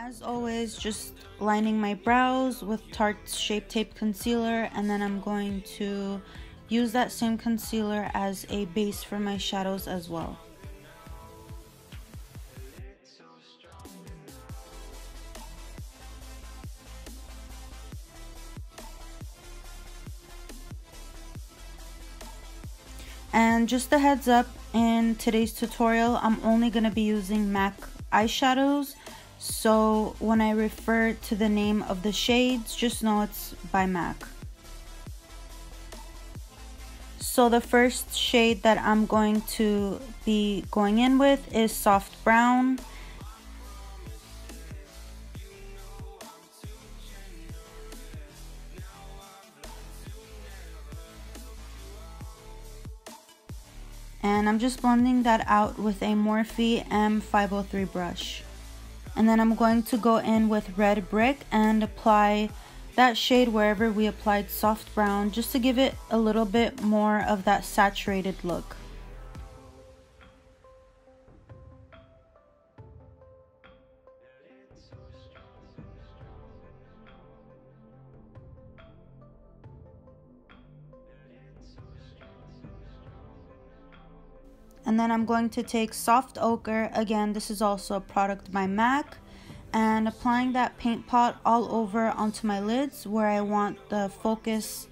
As always, just lining my brows with Tarte's Shape Tape Concealer, and then I'm going to use that same concealer as a base for my shadows as well. And just a heads up, in today's tutorial, I'm only going to be using MAC eyeshadows. So when I refer to the name of the shades, just know it's by MAC. So the first shade that I'm going to be going in with is Soft Brown. And I'm just blending that out with a Morphe M503 brush. And then I'm going to go in with Red Brick and apply that shade wherever we applied Soft Brown, just to give it a little bit more of that saturated look. And then I'm going to take Soft Ochre, again this is also a product by MAC, and applying that paint pot all over onto my lids where I want the focus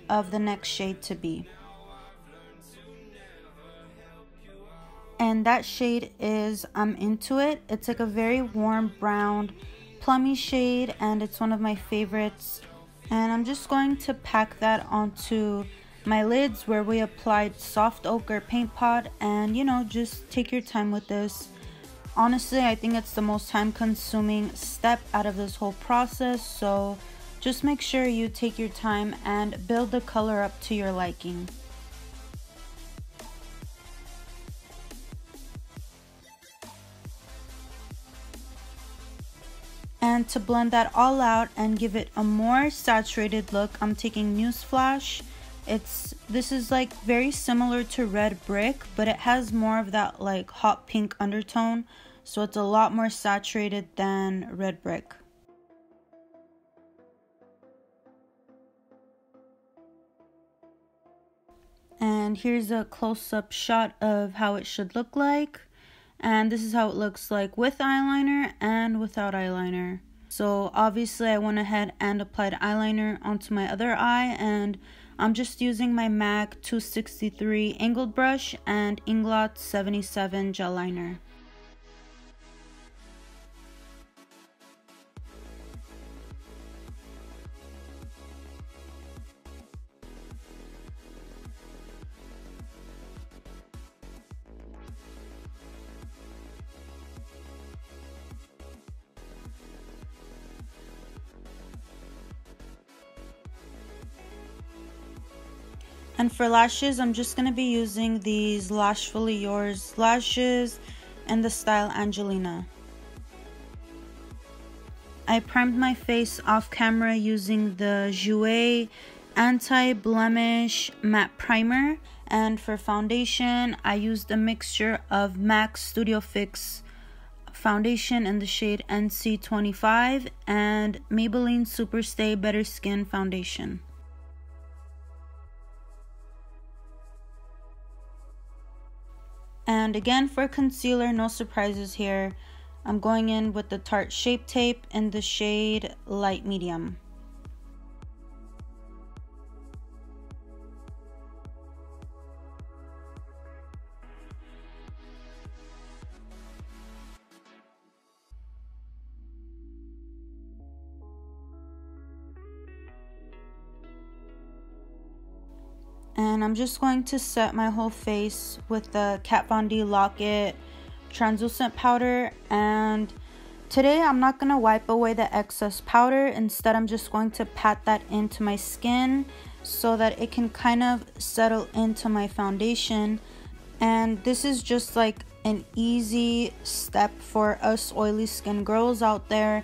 of the next shade to be. And that shade is I'm Into It. It's like a very warm brown plummy shade, and it's one of my favorites. And I'm just going to pack that onto my lids where we applied Soft Ochre paint pot, and you know, just take your time with this. Honestly, I think it's the most time consuming step out of this whole process, so just make sure you take your time and build the color up to your liking. And to blend that all out and give it a more saturated look, I'm taking Newsflash. This is like very similar to Red Brick, but it has more of that like hot pink undertone, so it's a lot more saturated than Red Brick. And here's a close-up shot of how it should look like, and this is how it looks like with eyeliner and without eyeliner. So obviously I went ahead and applied eyeliner onto my other eye, and I'm just using my MAC 263 angled brush and Inglot 77 gel liner. And for lashes, I'm just going to be using these Lashfully Yours lashes in the style Angelina. I primed my face off camera using the Jouer Anti-Blemish Matte Primer. And for foundation, I used a mixture of MAC Studio Fix foundation in the shade NC25 and Maybelline Superstay Better Skin foundation. And again, for concealer, no surprises here. I'm going in with the Tarte Shape Tape in the shade Light Medium. And I'm just going to set my whole face with the Kat Von D Lock-It translucent powder. And today I'm not going to wipe away the excess powder. Instead, I'm just going to pat that into my skin so that it can kind of settle into my foundation. And this is just like an easy step for us oily skin girls out there.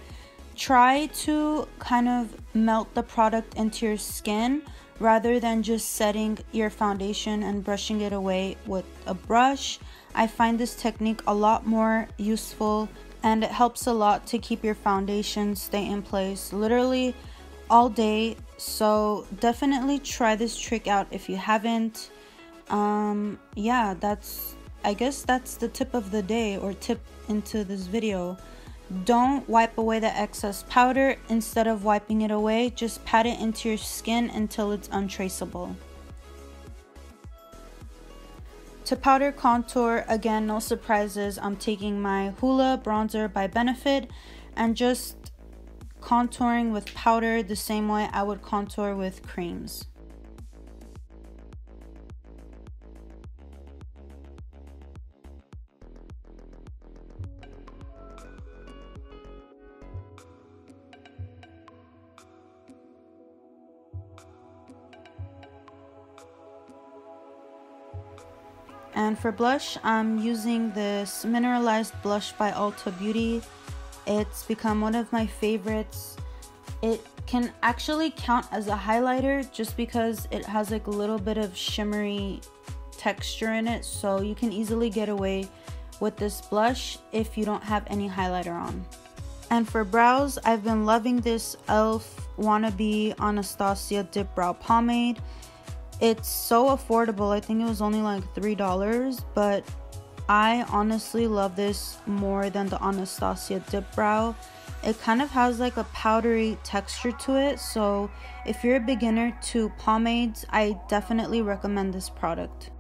Try to kind of melt the product into your skin rather than just setting your foundation and brushing it away with a brush. I find this technique a lot more useful and it helps a lot to keep your foundation stay in place literally all day. So definitely try this trick out if you haven't. Yeah, I guess that's the tip of the day, or tip into this video. Don't wipe away the excess powder. Instead of wiping it away, just pat it into your skin until it's untraceable. To powder contour, again, no surprises. I'm taking my Hoola bronzer by Benefit and just contouring with powder the same way I would contour with creams. And for blush, I'm using this mineralized blush by Ulta Beauty. It's become one of my favorites. It can actually count as a highlighter just because it has like a little bit of shimmery texture in it, so you can easily get away with this blush if you don't have any highlighter on. And for brows, I've been loving this e.l.f. Wannabe Anastasia Dip Brow Pomade. It's so affordable. I think it was only like $3, but I honestly love this more than the Anastasia Dip Brow. It kind of has like a powdery texture to it, so if you're a beginner to pomades, I definitely recommend this product.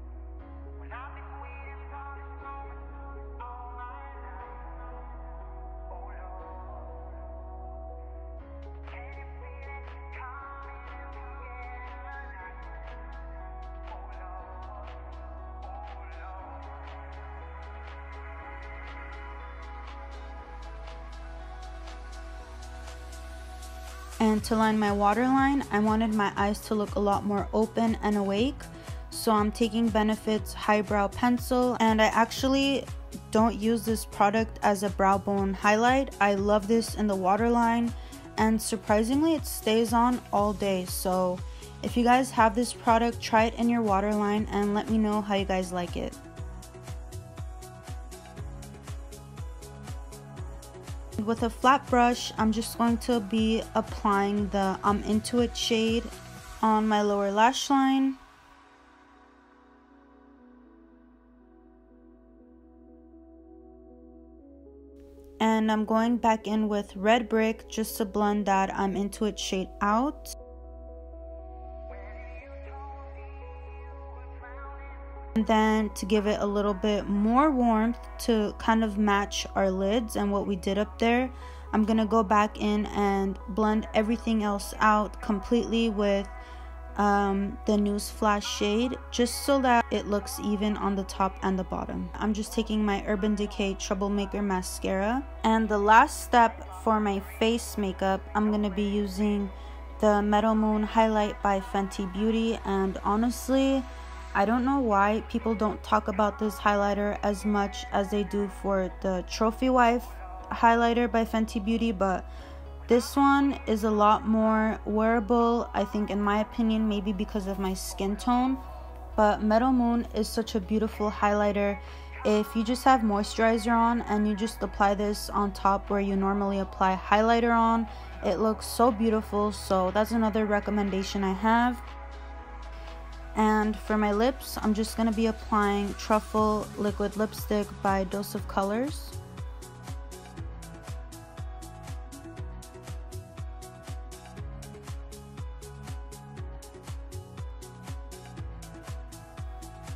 And to line my waterline, I wanted my eyes to look a lot more open and awake, so I'm taking Benefit's Highbrow Pencil, and I actually don't use this product as a brow bone highlight. I love this in the waterline, and surprisingly it stays on all day. So if you guys have this product, try it in your waterline and let me know how you guys like it. With a flat brush, I'm just going to be applying the I'm Into It shade on my lower lash line. And I'm going back in with Red Brick just to blend that I'm Into It shade out. And then to give it a little bit more warmth to kind of match our lids and what we did up there, I'm gonna go back in and blend everything else out completely with the Newsflash shade, just so that it looks even on the top and the bottom. I'm just taking my Urban Decay Troublemaker mascara. And the last step for my face makeup, I'm gonna be using the MetalMoon highlight by Fenty Beauty. And honestly, I don't know why people don't talk about this highlighter as much as they do for the Trophy Wife highlighter by Fenty Beauty, but this one is a lot more wearable, I think, in my opinion, maybe because of my skin tone. But MetalMoon is such a beautiful highlighter. If you just have moisturizer on and you just apply this on top where you normally apply highlighter on, it looks so beautiful. So that's another recommendation I have. And for my lips, I'm just going to be applying Truffle liquid lipstick by Dose of Colors.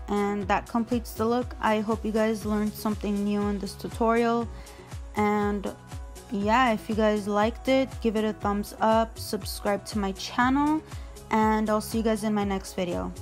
And that completes the look. I hope you guys learned something new in this tutorial. And yeah, if you guys liked it, give it a thumbs up, subscribe to my channel, and I'll see you guys in my next video.